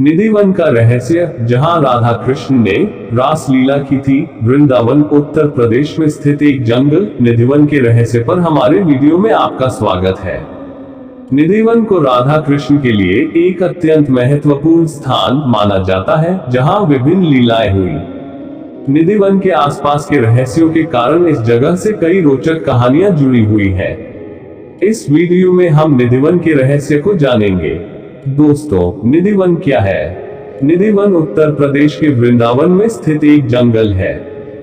निधिवन का रहस्य, जहां राधा कृष्ण ने रास लीला की थी। वृंदावन उत्तर प्रदेश में स्थित एक जंगल निधिवन के रहस्य पर हमारे वीडियो में आपका स्वागत है। निधिवन को राधा कृष्ण के लिए एक अत्यंत महत्वपूर्ण स्थान माना जाता है, जहां विभिन्न लीलाएं हुई। निधिवन के आसपास के रहस्यों के कारण इस जगह से कई रोचक कहानियां जुड़ी हुई हैं। इस वीडियो में हम निधिवन के रहस्य को जानेंगे। दोस्तों, निधिवन क्या है? निधिवन उत्तर प्रदेश के वृंदावन में स्थित एक जंगल है।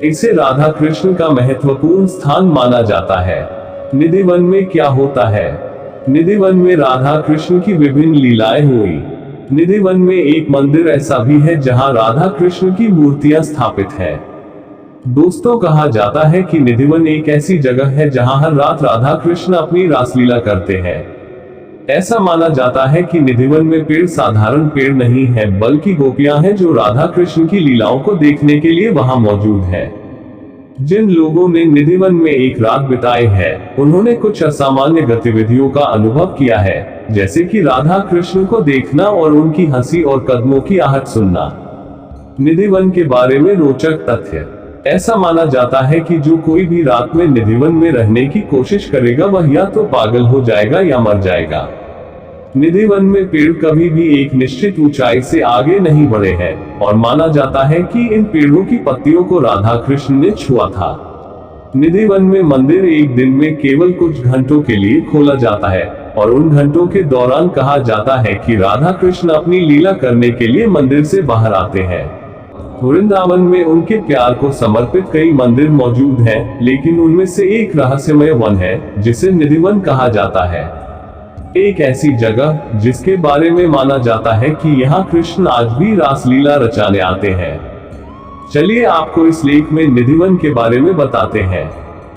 इसे राधा कृष्ण का महत्वपूर्ण स्थान माना जाता है। निधिवन में क्या होता है? निधिवन में राधा कृष्ण की विभिन्न लीलाएं हुई। निधिवन में एक मंदिर ऐसा भी है जहां राधा कृष्ण की मूर्तियां स्थापित है। दोस्तों, कहा जाता है कि निधिवन एक ऐसी जगह है जहां हर रात राधा कृष्ण अपनी रासलीला करते हैं। ऐसा माना जाता है कि निधिवन में पेड़ साधारण पेड़ नहीं है, बल्कि गोपियां हैं जो राधा कृष्ण की लीलाओं को देखने के लिए वहां मौजूद हैं। जिन लोगों ने निधिवन में एक रात बिताई है, उन्होंने कुछ असामान्य गतिविधियों का अनुभव किया है, जैसे कि राधा कृष्ण को देखना और उनकी हंसी और कदमों की आहट सुनना। निधिवन के बारे में रोचक तथ्य। ऐसा माना जाता है कि जो कोई भी रात में निधिवन में रहने की कोशिश करेगा, वह या तो पागल हो जाएगा या मर जाएगा। निधिवन में पेड़ कभी भी एक निश्चित ऊंचाई से आगे नहीं बढ़े हैं, और माना जाता है कि इन पेड़ों की पत्तियों को राधा कृष्ण ने छुआ था। निधिवन में मंदिर एक दिन में केवल कुछ घंटों के लिए खोला जाता है, और उन घंटों के दौरान कहा जाता है कि राधा कृष्ण अपनी लीला करने के लिए मंदिर से बाहर आते हैं। वृंदावन में उनके प्यार को समर्पित कई मंदिर मौजूद हैं, लेकिन उनमें से एक रहस्यमय वन है, जिसे निधिवन कहा जाता है। एक ऐसी जगह जिसके बारे में माना जाता है कि यहाँ कृष्ण आज भी रासलीला रचाने आते हैं। चलिए आपको इस लेख में निधिवन के बारे में बताते हैं।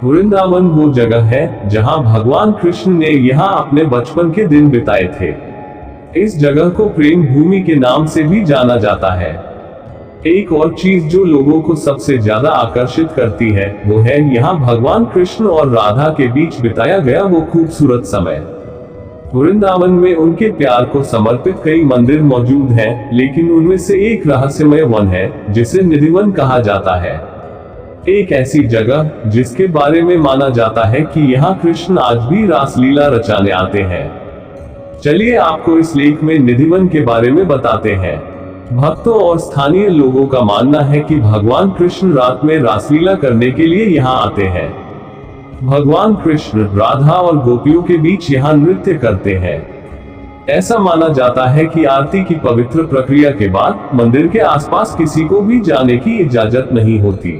वृंदावन वो जगह है जहाँ भगवान कृष्ण ने यहाँ अपने बचपन के दिन बिताए थे। इस जगह को प्रेम भूमि के नाम से भी जाना जाता है। एक और चीज जो लोगों को सबसे ज्यादा आकर्षित करती है, वो है यहाँ भगवान कृष्ण और राधा के बीच बिताया गया वो खूबसूरत समय। वृंदावन में उनके प्यार को समर्पित कई मंदिर मौजूद हैं, लेकिन उनमें से एक रहस्यमय वन है, जिसे निधिवन कहा जाता है। एक ऐसी जगह जिसके बारे में माना जाता है कि यहाँ कृष्ण आज भी रासलीला रचाने आते हैं। चलिए आपको इस लेख में निधिवन के बारे में बताते हैं। भक्तों और स्थानीय लोगों का मानना है कि भगवान कृष्ण रात में रासलीला करने के लिए यहाँ आते हैं। भगवान कृष्ण राधा और गोपियों के बीच यहाँ नृत्य करते हैं। ऐसा माना जाता है कि आरती की पवित्र प्रक्रिया के बाद मंदिर के आसपास किसी को भी जाने की इजाजत नहीं होती।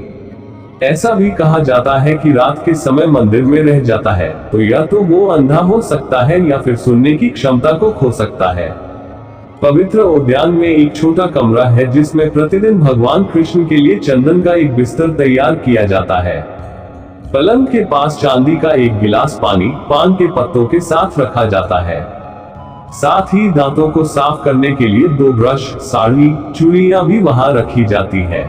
ऐसा भी कहा जाता है कि रात के समय मंदिर में रह जाता है तो या तो वो अंधा हो सकता है या फिर सुनने की क्षमता को खो सकता है। पवित्र उद्यान में एक छोटा कमरा है जिसमें प्रतिदिन भगवान कृष्ण के लिए चंदन का एक बिस्तर तैयार किया जाता है। पलंग के पास चांदी का एक गिलास पानी पान के पत्तों के साथ रखा जाता है। साथ ही दांतों को साफ करने के लिए 2 ब्रश, साड़ी, चूड़ियां भी वहां रखी जाती है।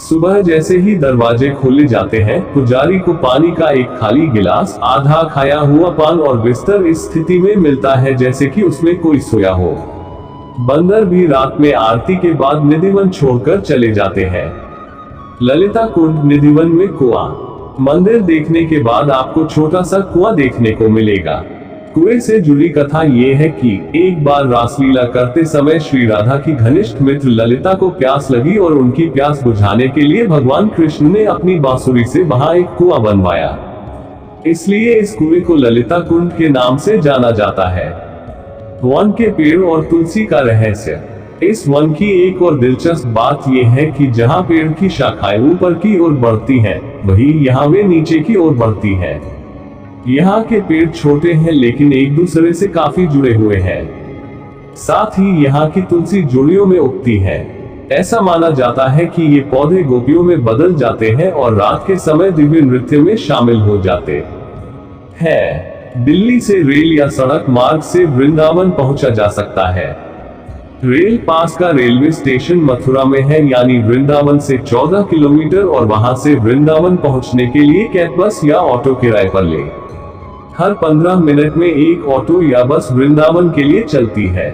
सुबह जैसे ही दरवाजे खोले जाते हैं, पुजारी को पानी का एक खाली गिलास, आधा खाया हुआ पान और बिस्तर इस स्थिति में मिलता है जैसे कि उसमें कोई सोया हो। बंदर भी रात में आरती के बाद निधिवन छोड़कर चले जाते हैं। ललिता कुंड निधिवन में कुआं। मंदिर देखने के बाद आपको छोटा सा कुआं देखने को मिलेगा। कुएं से जुड़ी कथा ये है कि एक बार रासलीला करते समय श्री राधा की घनिष्ठ मित्र ललिता को प्यास लगी और उनकी प्यास बुझाने के लिए भगवान कृष्ण ने अपनी बांसुरी से वहां एक कुआं बनवाया। इसलिए इस कुएं को ललिता कुंड के नाम से जाना जाता है। वन के पेड़ और तुलसी का रहस्य। इस वन की एक और दिलचस्प बात यह है कि जहां पेड़ की शाखाएं ऊपर की ओर बढ़ती हैं, वहीं यहाँ वे नीचे की ओर बढ़ती हैं। यहाँ के पेड़ छोटे हैं लेकिन एक दूसरे से काफी जुड़े हुए हैं। साथ ही यहाँ की तुलसी जोड़ियों में उगती है। ऐसा माना जाता है कि ये पौधे गोपियों में बदल जाते हैं और रात के समय दिव्य नृत्य में शामिल हो जाते हैं। दिल्ली से रेल या सड़क मार्ग से वृंदावन पहुंचा जा सकता है। रेल पास का रेलवे स्टेशन मथुरा में है, यानी वृंदावन से 14 किलोमीटर, और वहां से वृंदावन पहुंचने के लिए कैब, बस या ऑटो किराए पर ले। हर 15 मिनट में एक ऑटो या बस वृंदावन के लिए चलती है।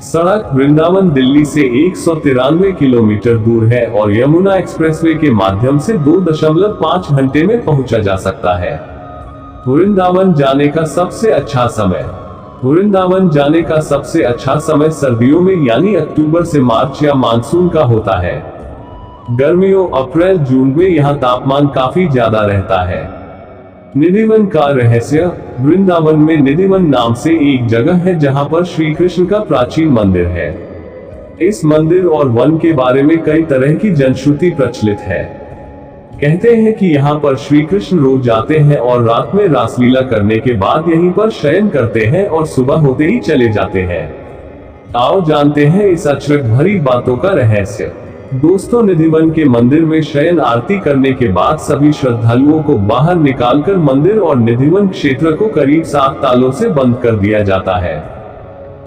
सड़क वृंदावन दिल्ली से 193 किलोमीटर दूर है और यमुना एक्सप्रेसवे के माध्यम से 2.5 घंटे में पहुंचा जा सकता है। वृंदावन जाने का सबसे अच्छा समय। वृंदावन जाने का सबसे अच्छा समय सर्दियों में यानी अक्टूबर से मार्च या मानसून का होता है। गर्मियों अप्रैल जून में यहाँ तापमान काफी ज्यादा रहता है। निधिवन का रहस्य। वृंदावन में निधिवन नाम से एक जगह है जहाँ पर श्री कृष्ण का प्राचीन मंदिर है। इस मंदिर और वन के बारे में कई तरह की जनश्रुति प्रचलित है। कहते हैं कि यहाँ पर श्री कृष्ण रोज आते हैं और रात में रासलीला करने के बाद यहीं पर शयन करते हैं और सुबह होते ही चले जाते हैं। आओ जानते हैं इस अचरज भरी बातों का रहस्य। दोस्तों, निधिवन के मंदिर में शयन आरती करने के बाद सभी श्रद्धालुओं को बाहर निकालकर मंदिर और निधिवन क्षेत्र को करीब 7 तालों से बंद कर दिया जाता है।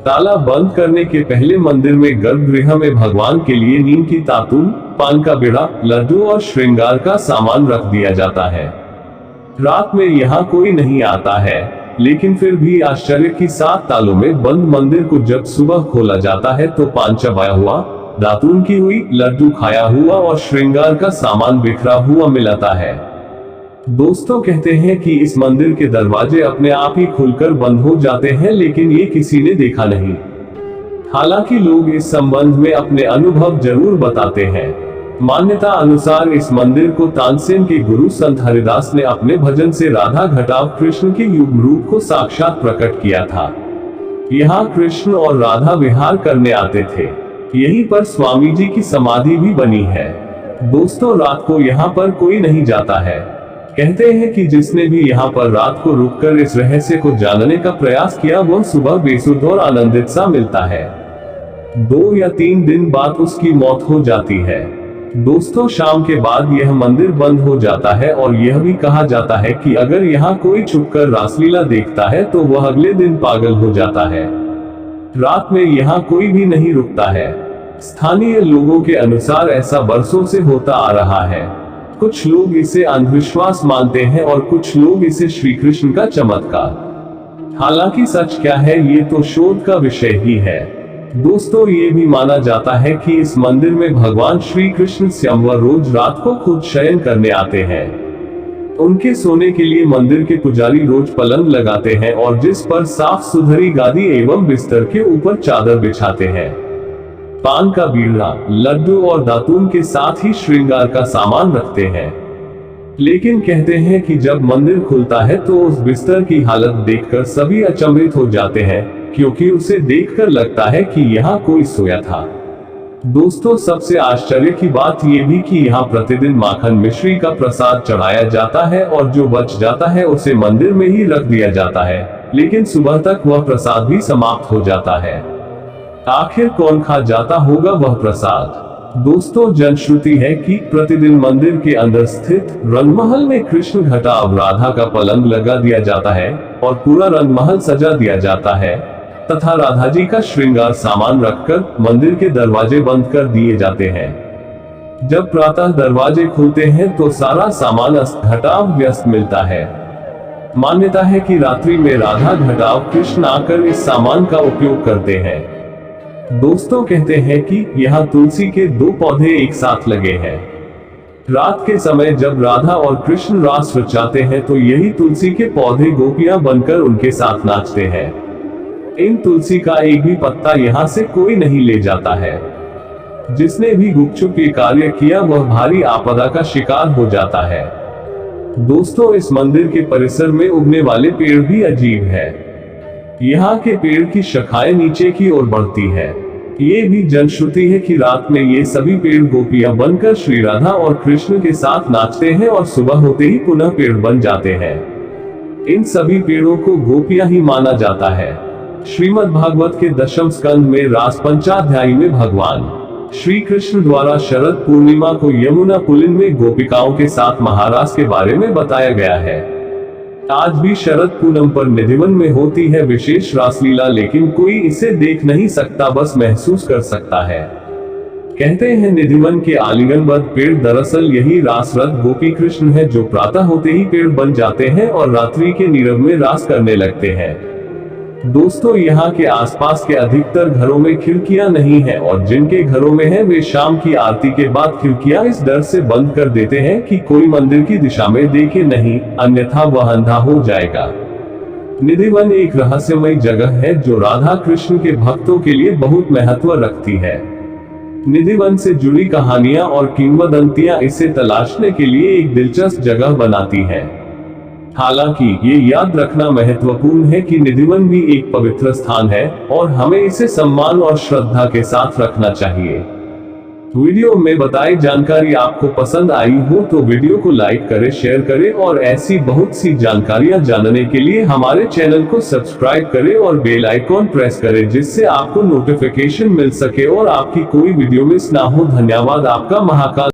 ताला बंद करने के पहले मंदिर में गर्भगृह में भगवान के लिए नीम की तातून, पान का बिड़ा, लड्डू और श्रृंगार का सामान रख दिया जाता है। रात में यहाँ कोई नहीं आता है, लेकिन फिर भी आश्चर्य की 7 तालों में बंद मंदिर को जब सुबह खोला जाता है तो पान चबाया हुआ, दातून की हुई, लड्डू खाया हुआ और श्रृंगार का सामान बिखरा हुआ मिलता है। दोस्तों, कहते हैं कि इस मंदिर के दरवाजे अपने आप ही खुलकर बंद हो जाते हैं, लेकिन ये किसी ने देखा नहीं। हालांकि लोग इस संबंध में अपने अनुभव जरूर बताते हैं। मान्यता अनुसार इस मंदिर को तानसेन के गुरु संत हरिदास ने अपने भजन से राधा घटाव कृष्ण के युग्म रूप को साक्षात प्रकट किया था। यहाँ कृष्ण और राधा विहार करने आते थे। यहीं पर स्वामी जी की समाधि भी बनी है। दोस्तों, रात को यहाँ पर कोई नहीं जाता है। कहते हैं कि जिसने भी यहाँ पर रात को रुककर इस रहस्य को जानने का प्रयास किया वह सुबह बेसुध और आनंदित सा मिलता है। 2 या 3 दिन बाद उसकी मौत हो जाती है। दोस्तों, शाम के बाद यह मंदिर बंद हो जाता है और यह भी कहा जाता है कि अगर यहाँ कोई छुपकर रासलीला देखता है तो वह अगले दिन पागल हो जाता है। रात में यहाँ कोई भी नहीं रुकता है। स्थानीय लोगों के अनुसार ऐसा बरसों से होता आ रहा है। कुछ लोग इसे अंधविश्वास मानते हैं और कुछ लोग इसे श्री कृष्ण का चमत्कार। हालांकि सच क्या है ये तो शोध का विषय ही है। दोस्तों, ये भी माना जाता है कि इस मंदिर में भगवान श्री कृष्ण स्वयंवर रोज रात को खुद शयन करने आते हैं। उनके सोने के लिए मंदिर के पुजारी रोज पलंग लगाते हैं और जिस पर साफ सुथरी गादी एवं बिस्तर के ऊपर चादर बिछाते हैं। पान का बीड़ा, लड्डू और दातून के साथ ही श्रृंगार का सामान रखते हैं। लेकिन कहते हैं कि जब मंदिर खुलता है तो उस बिस्तर की हालत देखकर सभी अचंभित हो जाते हैं, क्योंकि उसे देखकर लगता है कि यहाँ कोई सोया था। दोस्तों, सबसे आश्चर्य की बात यह भी कि यहाँ प्रतिदिन माखन मिश्री का प्रसाद चढ़ाया जाता है और जो बच जाता है उसे मंदिर में ही रख दिया जाता है, लेकिन सुबह तक वह प्रसाद भी समाप्त हो जाता है। आखिर कौन खा जाता होगा वह प्रसाद? दोस्तों, जनश्रुति है कि प्रतिदिन मंदिर के अंदर स्थित रंगमहल में कृष्ण घटाव राधा का पलंग लगा दिया जाता है और पूरा रंगमहल सजा दिया जाता है तथा राधा जी का श्रृंगार सामान रखकर मंदिर के दरवाजे बंद कर दिए जाते हैं। जब प्रातः दरवाजे खुलते हैं तो सारा सामान अस्त घटाव व्यस्त मिलता है। मान्यता है कि रात्रि में राधा घटाव कृष्ण आकर इस सामान का उपयोग करते हैं। दोस्तों, कहते हैं कि यहाँ तुलसी के 2 पौधे एक साथ लगे हैं। रात के समय जब राधा और कृष्ण रास रचाते हैं तो यही तुलसी के पौधे गोपियां बनकर उनके साथ नाचते हैं। इन तुलसी का एक भी पत्ता यहाँ से कोई नहीं ले जाता है। जिसने भी गुपचुप ये कार्य किया वह भारी आपदा का शिकार हो जाता है। दोस्तों, इस मंदिर के परिसर में उगने वाले पेड़ भी अजीब है। यहाँ के पेड़ की शाखाएं नीचे की ओर बढ़ती है। ये भी जनश्रुति है कि रात में ये सभी पेड़ गोपियां बनकर श्री राधा और कृष्ण के साथ नाचते हैं और सुबह होते ही पुनः पेड़ बन जाते हैं। इन सभी पेड़ों को गोपियां ही माना जाता है। श्रीमद् भागवत के 10वें स्कंद में रास पंचाध्यायी में भगवान श्री कृष्ण द्वारा शरद पूर्णिमा को यमुना पुलिन में गोपिकाओं के साथ महारास के बारे में बताया गया है। आज भी शरद पूनम पर निधिवन में होती है विशेष रासलीला, लेकिन कोई इसे देख नहीं सकता, बस महसूस कर सकता है। कहते हैं निधिवन के आलिंगनबद्ध पेड़ दरअसल यही रासरत गोपी कृष्ण है जो प्रातः होते ही पेड़ बन जाते हैं और रात्रि के नीरव में रास करने लगते हैं। दोस्तों, यहाँ के आसपास के अधिकतर घरों में खिड़कियां नहीं है और जिनके घरों में है वे शाम की आरती के बाद खिड़कियां इस डर से बंद कर देते हैं कि कोई मंदिर की दिशा में देखे नहीं, अन्यथा वह अंधा हो जाएगा। निधिवन एक रहस्यमय जगह है जो राधा कृष्ण के भक्तों के लिए बहुत महत्व रखती है। निधिवन से जुड़ी कहानियां और किंवदंतियां इसे तलाशने के लिए एक दिलचस्प जगह बनाती हैं। हालांकि ये याद रखना महत्वपूर्ण है कि निधिवन भी एक पवित्र स्थान है और हमें इसे सम्मान और श्रद्धा के साथ रखना चाहिए। वीडियो में बताई जानकारी आपको पसंद आई हो तो वीडियो को लाइक करें, शेयर करें और ऐसी बहुत सी जानकारियां जानने के लिए हमारे चैनल को सब्सक्राइब करें और बेल आइकॉन प्रेस करें जिससे आपको नोटिफिकेशन मिल सके और आपकी कोई वीडियो मिस ना हो। धन्यवाद। आपका महाकाल।